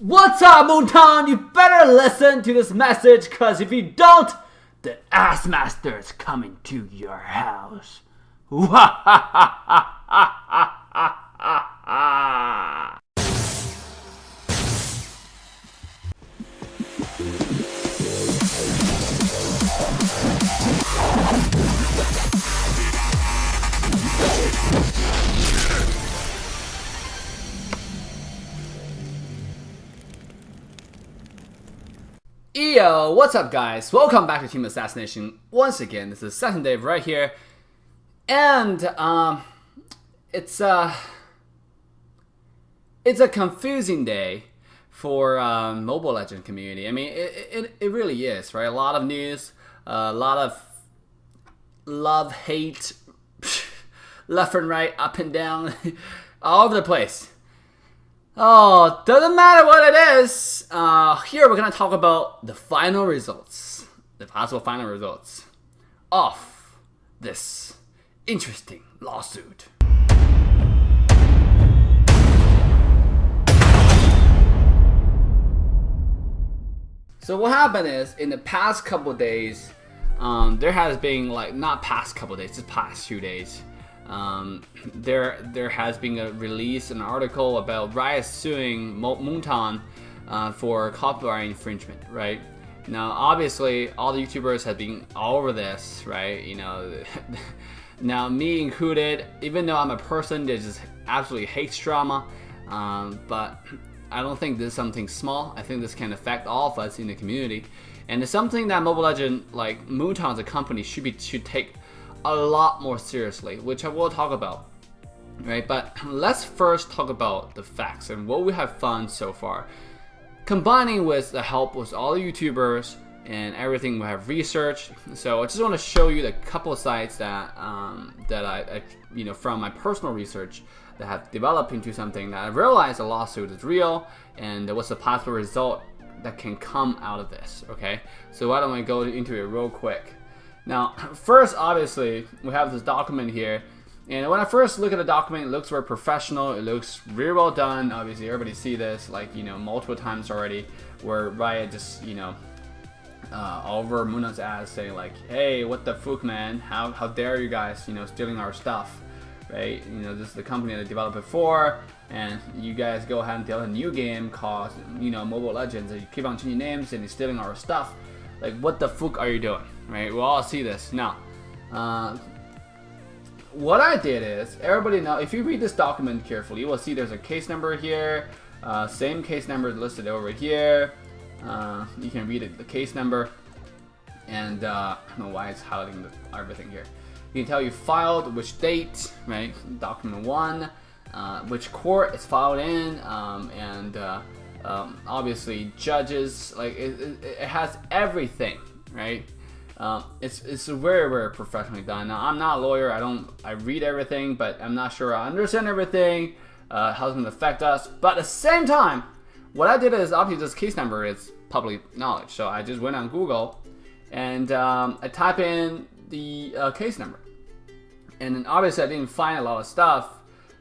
What's up, Moonton? You better listen to this message, cause if you don't, the Ass Master is coming to your house. Yo, what's up guys? Welcome back to Team Assassination. Once again, this is Assassin Dave right here. And it's a confusing day for Mobile Legends community. I mean, it really is, right? A lot of news, a lot of love, hate, left and right, up and down, all over the place. Oh, doesn't matter what it is. Here we're gonna talk about the final results, the possible final results of this interesting lawsuit. So what happened is, in the past couple of days, there has been, like, not past couple of days, just past 2 days. There has been a release, an article about Riot suing Moonton for copyright infringement, right? Now, obviously, all the YouTubers have been all over this, right? You know, now me included, even though I'm a person that just absolutely hates drama, but I don't think this is something small. I think this can affect all of us in the community, and it's something that Mobile Legends, like Moonton as a company, should take a lot more seriously, which I will talk about, right? But let's first talk about the facts and what we have found so far, combining with the help with all the YouTubers and everything we have researched. So I just want to show you the couple of sites that that I from my personal research that have developed into something that I realized a lawsuit is real and what's the possible result that can come out of this. Okay, so why don't we go into it real quick. Now, first, obviously, we have this document here, and when I first look at the document, it looks very professional. It looks really well done. Obviously, everybody see this, like, multiple times already, where Riot just, all over Moonton's ass saying, like, hey, what the fuck, man? How dare you guys, stealing our stuff, right? This is the company that developed it for, and you guys go ahead and develop a new game called, Mobile Legends, and you keep on changing names and you're stealing our stuff. Like, what the fuck are you doing? Right? We'll all see this. Now, what I did is, everybody know, if you read this document carefully, you will see there's a case number here, same case number listed over here. You can read it, the case number, and I don't know why it's highlighting everything here. You can tell you filed, which date, right? Document 1, which court it's filed in, and obviously judges, like it has everything, right? It's very, very professionally done. Now, I'm not a lawyer. I read everything, but I'm not sure I understand everything, how it's going to affect us. But at the same time, what I did is, obviously this case number is public knowledge. So I just went on Google and I type in the case number. And then obviously I didn't find a lot of stuff.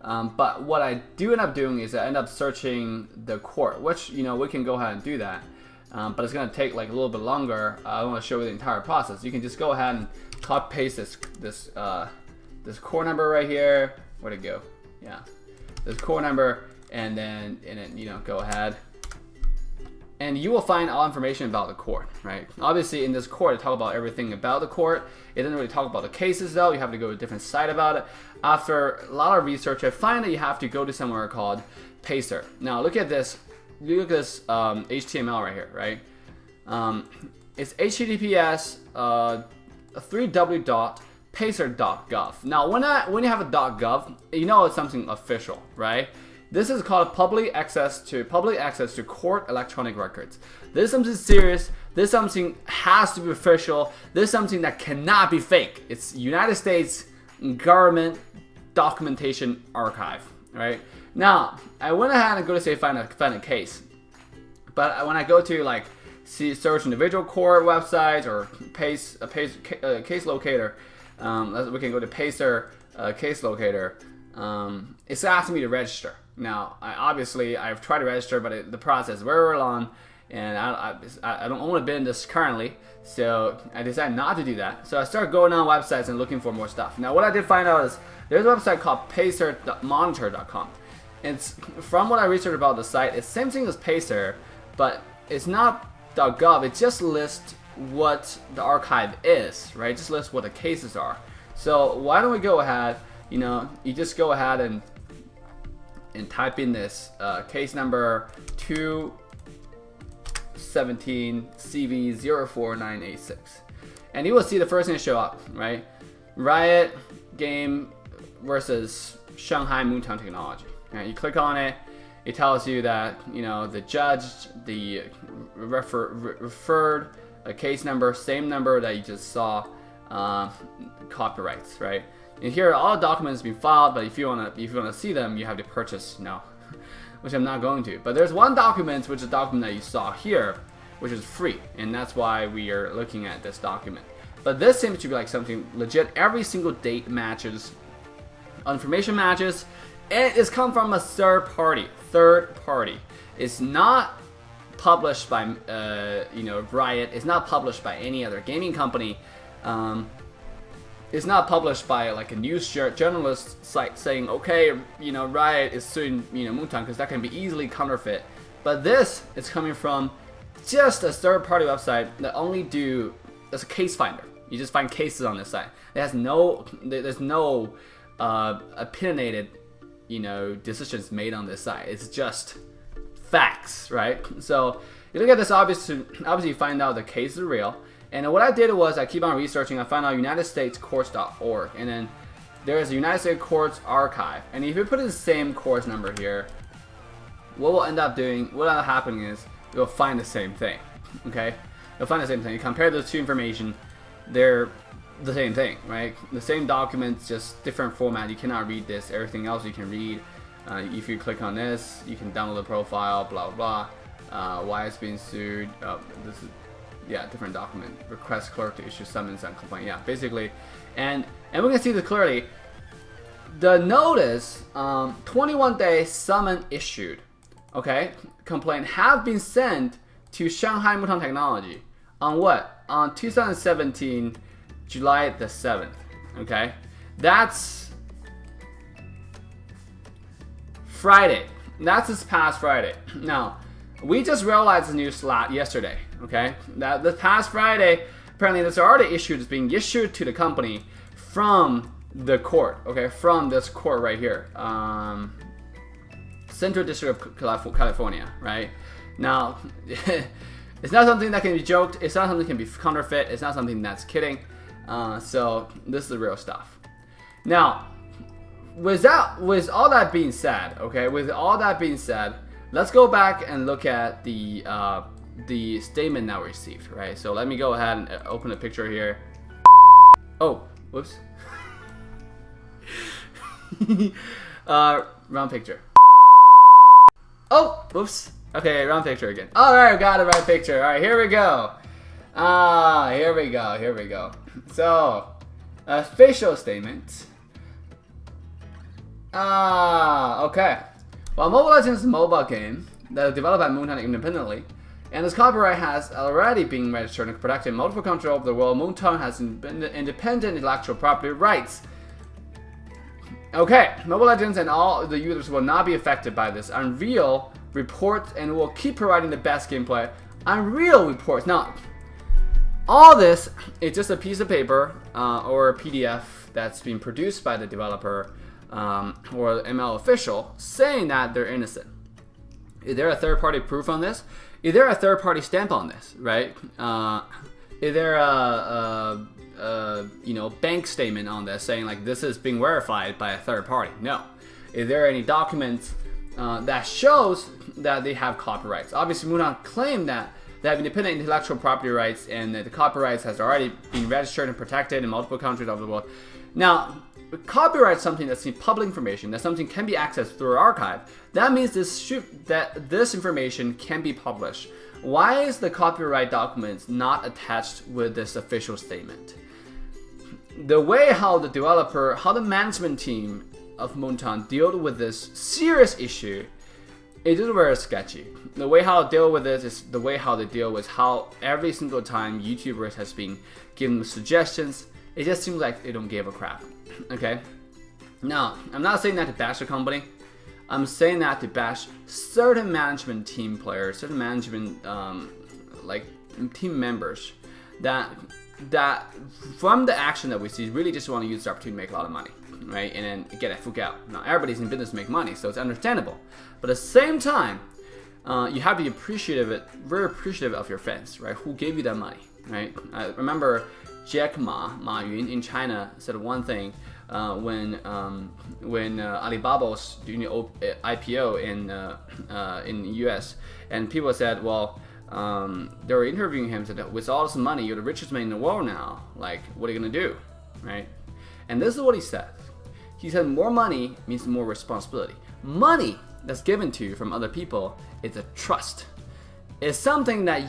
But what I do end up doing is I end up searching the court, which, we can go ahead and do that. But it's going to take like a little bit longer. I want to show you the entire process. You can just go ahead and copy paste this core number right here. Where'd it go? Yeah, this core number, and then go ahead, and you will find all information about the court. Right? Obviously, in this court, it talks about everything about the court. It doesn't really talk about the cases though. You have to go to a different site about it. After a lot of research, I find that you have to go to somewhere called Pacer. Now, look at this. Look at this HTML right here, right? It's HTTPS 3w.pacer.gov. Now, when you have a .gov, it's something official, right? This is called public access to court electronic records. This is something serious. This is something has to be official. This is something that cannot be fake. It's United States government documentation archive, right? Now, I went ahead and go to say find a case, but when I go to like search individual court websites or case locator, we can go to Pacer case locator. It's asking me to register. Now, obviously, I've tried to register, but the process is very long, and I don't own a business currently, so I decided not to do that. So I started going on websites and looking for more stuff. Now, what I did find out is there's a website called pacer.monitor.com. It's from what I researched about the site, it's the same thing as Pacer, but it's not .gov. It just lists what the archive is, right? It just lists what the cases are. So why don't we go ahead? You just go ahead and type in this case number 217 CV04986, and you will see the first thing show up, right? Riot game versus Shanghai Moonton Technology. Right? You click on it, it tells you that the judge, the referred case number, same number that you just saw, copyrights, right? And here all the documents being filed, but if you wanna see them, you have to purchase now, which I'm not going to. But there's one document, which is a document that you saw here, which is free, and that's why we are looking at this document. But this seems to be like something legit. Every single date matches, information matches. It is come from a third party. It's not published by Riot. It's not published by any other gaming company. It's not published by like a news journalist site saying, okay, Riot is suing Moonton, because that can be easily counterfeit. But this is coming from just a third party website that only it's a case finder. You just find cases on this site. There's no opinionated decisions made on this site. It's just facts, right? So you look at this, obviously you find out the case is real. And what I did was I keep on researching. I found out UnitedStatesCourts.org, and then there's a United States Courts archive. And if you put in the same course number here, what will end up happening is you'll find the same thing. Okay, you'll find the same thing. You compare those two information, they're the same thing, right? The same documents, just different format. You cannot read this. Everything else you can read. If you click on this, you can download the profile, blah blah blah. Why it's being sued. This is different document. Request clerk to issue summons and complaint. Yeah, basically, and we can see this clearly. The notice, 21-day summon issued. Okay, complaint have been sent to Shanghai Moonton Technology on what? On 2017. July the 7th, okay? That's Friday. That's this past Friday. Now, we just realized the news yesterday, okay? That this past Friday, apparently this already is being issued to the company from the court, okay? From this court right here, Central District of California, right? Now, it's not something that can be joked. It's not something that can be counterfeit. It's not something that's kidding. So this is the real stuff. Now, with all that being said, okay, let's go back and look at the statement now received, right? So let me go ahead and open a picture here. Oh, whoops. Wrong picture. Oh, whoops. Okay, wrong picture again. All right, got the right picture. All right, here we go. Here we go. So, official statement. Okay. Well, Mobile Legends is a mobile game that is developed by Moonton independently, and its copyright has already been registered and protected in multiple countries all over the world. Moonton has independent intellectual property rights. Okay, Mobile Legends and all the users will not be affected by this. Unreal reports and will keep providing the best gameplay. Unreal reports. Now, all this is just a piece of paper or a PDF that's been produced by the developer or ML official saying that they're innocent. Is there a third-party proof on this? Is there a third-party stamp on this? Right? Is there a bank statement on this saying like this is being verified by a third party? No. Is there any documents that shows that they have copyrights? Obviously, Moonton claimed that they have independent intellectual property rights and that the copyrights has already been registered and protected in multiple countries all over the world. Now, copyright is something that's in public information, that something can be accessed through an archive. That means this information can be published. Why is the copyright documents not attached with this official statement? The way how the developer, how the management team of Moonton deal with this serious issue, it is very sketchy. The way how they deal with this is the way how they deal with how every single time YouTubers has been giving them suggestions. It just seems like they don't give a crap. Okay. Now, I'm not saying that to bash the company. I'm saying that to bash certain management team players, certain management like team members that from the action that we see really just want to use the opportunity to make a lot of money, right? And then get a fuck out. Now everybody's in business to make money, so it's understandable. But at the same time, you have to be very appreciative of your fans, right? Who gave you that money, right? I remember Jack Ma Yun in China said one thing when Alibaba was doing the IPO in the US, and people said, well, they were interviewing him, said, with all this money, you're the richest man in the world now. Like, what are you gonna do, right? And this is what he said. He said, more money means more responsibility. Money that's given to you from other people is a trust. It's something that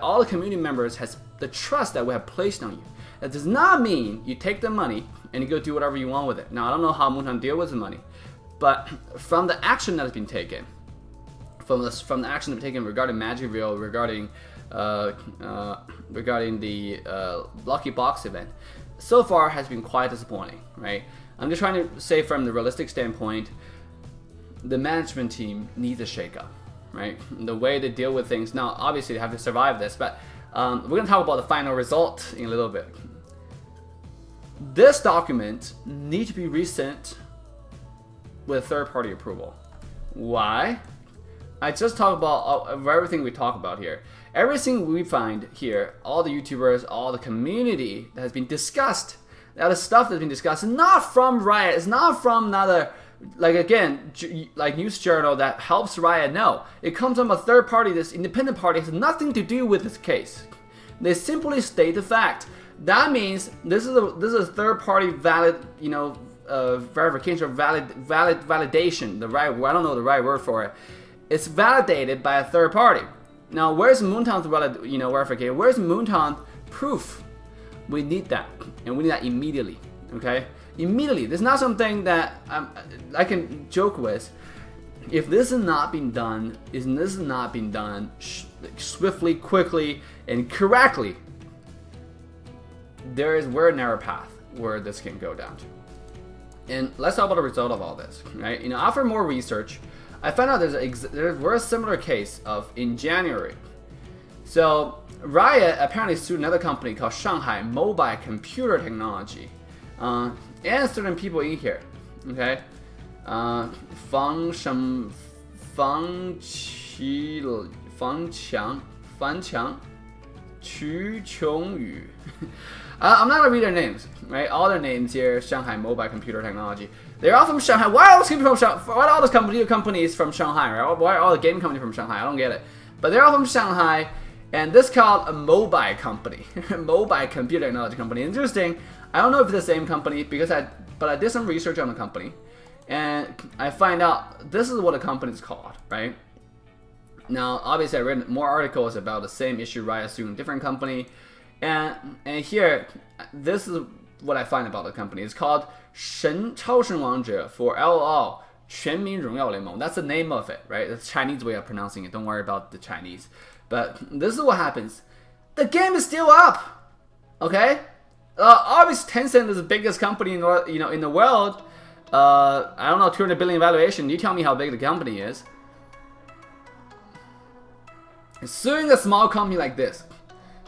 all the community members has the trust that we have placed on you. That does not mean you take the money and you go do whatever you want with it. Now, I don't know how Moonton deal with the money, but from the action that has been taken, from the action that has been taken regarding Magic Wheel, regarding the Lucky Box event, so far has been quite disappointing, right? I'm just trying to say from the realistic standpoint, the management team needs a shake-up, right? The way they deal with things. Now, obviously, they have to survive this, but we're going to talk about the final result in a little bit. This document needs to be resent with third-party approval. Why? I just talked about everything we talk about here. Everything we find here, all the YouTubers, all the community that has been discussed, that is stuff that's been discussed, is not from Riot. It's not from another, like again, like news journal that helps Riot. No, it comes from a third party. This independent party has nothing to do with this case. They simply state the fact. That means this is a third party valid, verification or validation. I don't know the right word for it. It's validated by a third party. Now, where's Moonton's verification? Where's Moonton's proof? We need that, and we need that immediately. Okay, immediately. This is not something that I can joke with. If this is not being done, swiftly, quickly, and correctly, we're a narrow path where this can go down to. And let's talk about the result of all this, right? After more research, I found out there was a similar case in January. So Riot apparently sued another company called Shanghai Mobile Computer Technology, and certain people in here, okay? Fan Qiang, Qu Chongyu. I'm not gonna read their names, right? All their names here, Shanghai Mobile Computer Technology. They're all from Shanghai. Why are all these people from Shanghai? Why are all these companies from Shanghai, right? Why are all the game companies from Shanghai? I don't get it. But they're all from Shanghai, and this is called a mobile company, mobile computer technology company. Interesting. I don't know if it's the same company but I did some research on the company, and I find out this is what the company is called, right? Now, obviously, I read more articles about the same issue, Riot suing a different company, and here, this is what I find about the company. It's called 超神王者 for LOL 全民荣耀联盟. That's the name of it, right? That's the Chinese way of pronouncing it. Don't worry about the Chinese. But this is what happens. The game is still up, okay? Obviously, Tencent is the biggest company in the world. I don't know, 200 billion valuation. You tell me how big the company is. Suing a small company like this,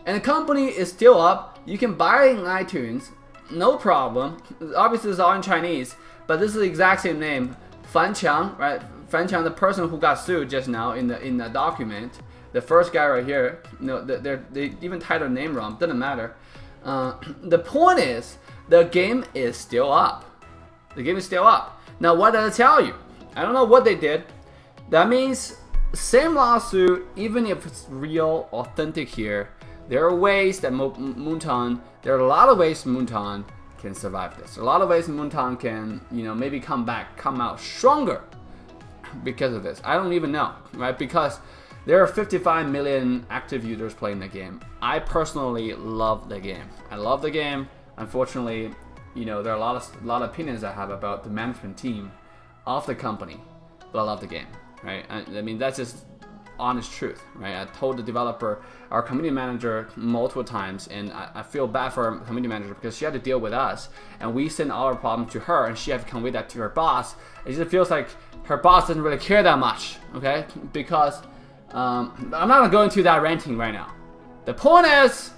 and the company is still up. You can buy it in iTunes, no problem. Obviously, it's all in Chinese, but this is the exact same name, Fan Qiang, right? Fan Qiang, the person who got sued just now in the document, the first guy right here. They even titled the name wrong. Doesn't matter. The point is, the game is still up. The game is still up. Now, what does it tell you? I don't know what they did. That means same lawsuit, even if it's real, authentic here, there are ways that Moonton, there are a lot of ways Moonton can survive this. A lot of ways Moonton can, maybe come out stronger because of this. I don't even know, right? Because there are 55 million active users playing the game. I personally love the game. I love the game. Unfortunately, there are a lot of opinions I have about the management team of the company, but I love the game, right? I mean, that's just honest truth, right? I told the developer, our community manager, multiple times, and I feel bad for our community manager because she had to deal with us, and we sent all our problems to her, and she had to convey that to her boss. It just feels like her boss doesn't really care that much, okay? Because I'm not gonna go into that ranting right now. The point is,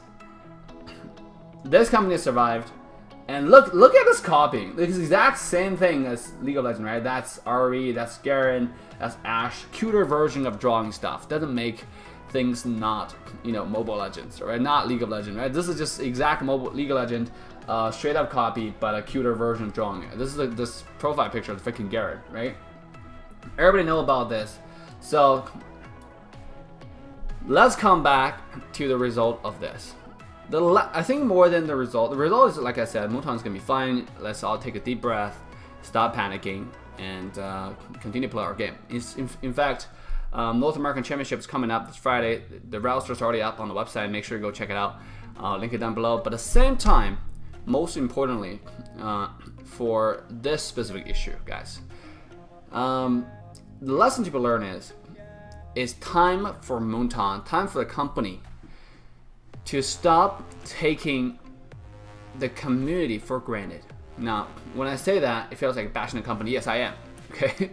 this company survived, and look at this copying. It's the exact same thing as League of Legends, right? That's Ari, that's Garen, that's Ashe. Cuter version of drawing stuff. Doesn't make things not, Mobile Legends, right? Not League of Legends, right? This is just exact mobile League of Legends, straight up copy, but a cuter version of drawing it. This is this profile picture of the freaking Garen, right? Everybody know about this. So let's come back to the result of this. I think more than the result is, like I said, Moonton's gonna be fine. Let's all take a deep breath, stop panicking, and continue to play our game. In fact, North American Championship is coming up this Friday. The roster's already up on the website. Make sure you go check it out. Link it down below. But at the same time, most importantly, for this specific issue, guys, the lesson to be learned is it's time for Moonton, time for the company to stop taking the community for granted. Now, when I say that, it feels like bashing the company. Yes, I am. Okay.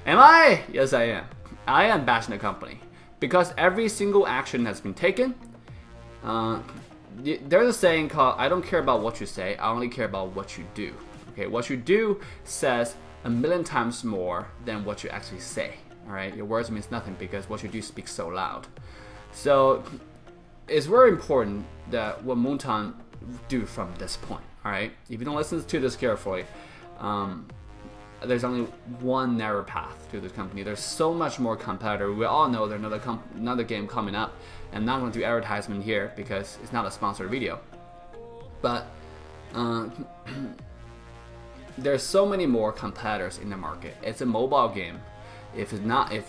Am I? Yes, I am. I am bashing the company because every single action has been taken. There's a saying called, I don't care about what you say, I only care about what you do. Okay, what you do says a million times more than what you actually say. All right, your words means nothing because what you do speaks so loud. So it's very important that what Moonton do from this point. All right, if you don't listen to this carefully, there's only one narrow path to this company. There's so much more competitor. We all know there's another game coming up. I'm not going to do advertisement here because it's not a sponsored video. But there's so many more competitors in the market. It's a mobile game. If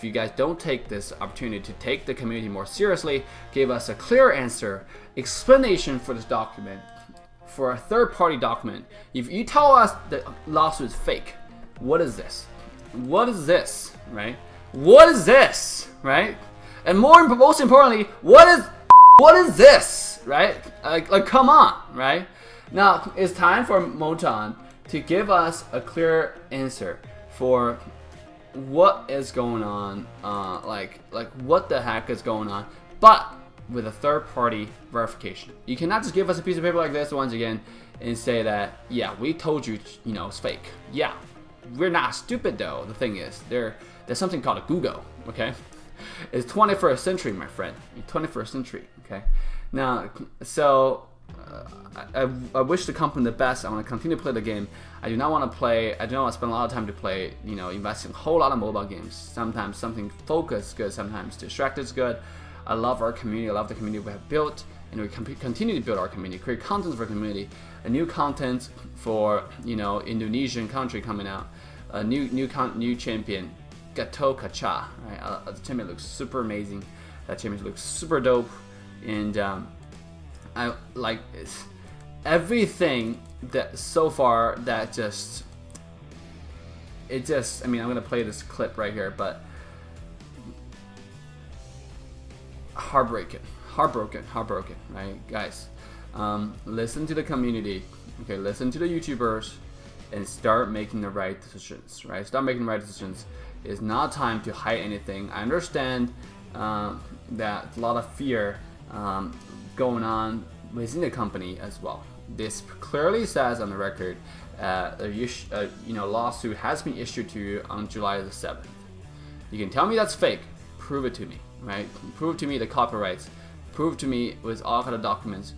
you guys don't take this opportunity to take the community more seriously, give us a clear answer, explanation for this document, for a third-party document. If you tell us the lawsuit is fake, what is this? What is this, right? What is this, right? And most importantly, what is this, right? Like come on, right? Now it's time for Moonton to give us a clear answer for what is going on, like what the heck is going on, but with a third-party verification. You cannot just give us a piece of paper like this once again and say that, yeah, we told you, it's fake. Yeah, we're not stupid though. The thing is, there's something called a Google, okay? It's 21st century, my friend. 21st century, okay? Now, so I wish the company the best. I want to continue to play the game. I do not want to spend a lot of time to play, invest in a whole lot of mobile games. Sometimes something focused is good, sometimes distracted is good. I love our community. I love the community we have built, and we continue to build our community, create content for our community, a new content for Indonesian country coming out, a new champion, Gatot Kaca. Right? The champion looks super amazing. That champion looks super dope, and I like everything that so far that just I mean, I'm gonna play this clip right here, but heartbroken, right, guys? Listen to the community, okay? Listen to the YouTubers, and start making the right decisions, right? Start making the right decisions. It's not time to hide anything. I understand that a lot of fear going on within the company as well. This clearly says on the record, lawsuit has been issued to you on July the 7th. You can tell me that's fake. Prove it to me, right? Prove to me the copyrights. Prove to me with all kind of documents.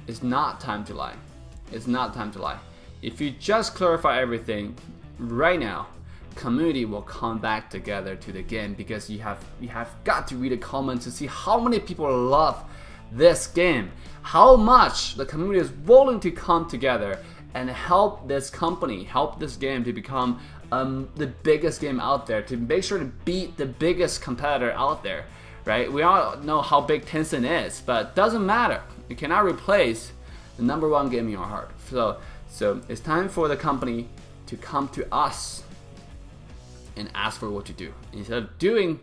It's not time to lie. It's not time to lie. If you just clarify everything right now, community will come back together to the game, because you have got to read the comments to see how many people love this game, how much the community is willing to come together and help this company, help this game to become the biggest game out there, to make sure to beat the biggest competitor out there, right? We all know how big Tencent is, but it doesn't matter. You cannot replace the #1 game in your heart. So it's time for the company to come to us and ask for what to do instead of doing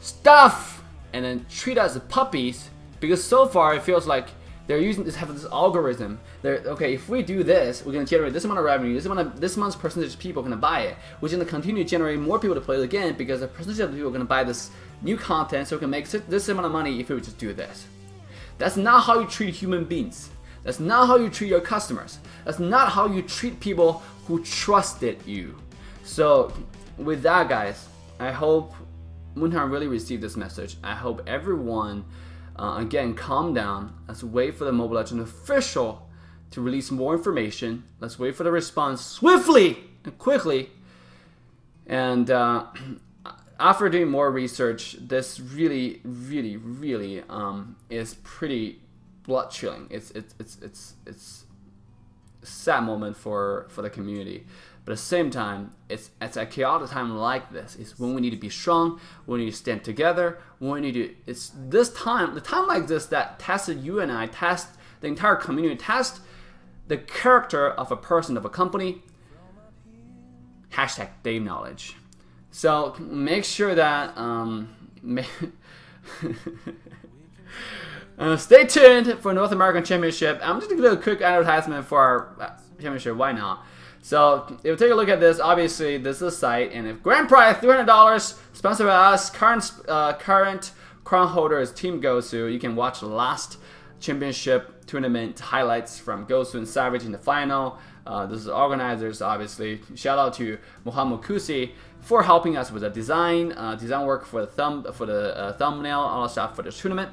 stuff and then treat us as puppies. Because so far it feels like they're using this, have this algorithm. They're okay. If we do this, we're gonna generate this amount of revenue. This month's percentage of people are gonna buy it. We're gonna continue to generate more people to play the game because the percentage of people are gonna buy this new content. So we can make this amount of money if we just do this. That's not how you treat human beings. That's not how you treat your customers. That's not how you treat people who trusted you. So with that, guys, I hope Moonton really received this message. I hope everyone, again, calm down. Let's wait for the Mobile Legends official to release more information. Let's wait for the response swiftly and quickly. And after doing more research, this really is pretty blood chilling. It's a sad moment for the community. But at the same time, it's a chaotic time like this. It's when we need to be strong, when we need to stand together, when we need to. It's this time, the time like this that tested you and I, test the entire community, test the character of a person, of a company. Hashtag Dave Knowledge. So make sure that stay tuned for North American Championship. I'm just gonna do a quick advertisement for our championship. Why not? So if you take a look at this, obviously this is a site, and if grand prize $300 sponsored by us, current crown holder is Team Gosu. You can watch the last championship tournament highlights from Gosu and Savage in the final. This is organizers, obviously. Shout out to Mohamed Kusi for helping us with the design work for the thumbnail, all the stuff for the tournament.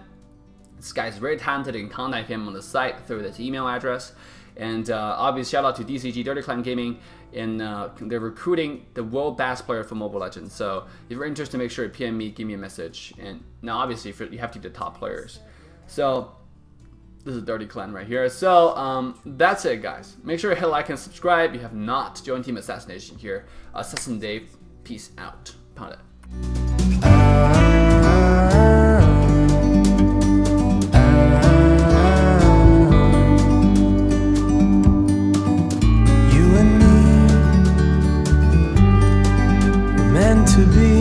This guy's very talented. You can contact him on the site through this email address. And obviously, shout out to DCG Dirty Clan Gaming in they're recruiting the world best player for Mobile Legends. So if you're interested, make sure you PM me, give me a message. And now, obviously, you have to be the top players. So this is Dirty Clan right here. So that's it, guys. Make sure you hit like and subscribe. If you have not joined Team Assassination here. Assassin Dave, peace out. Pound it. To be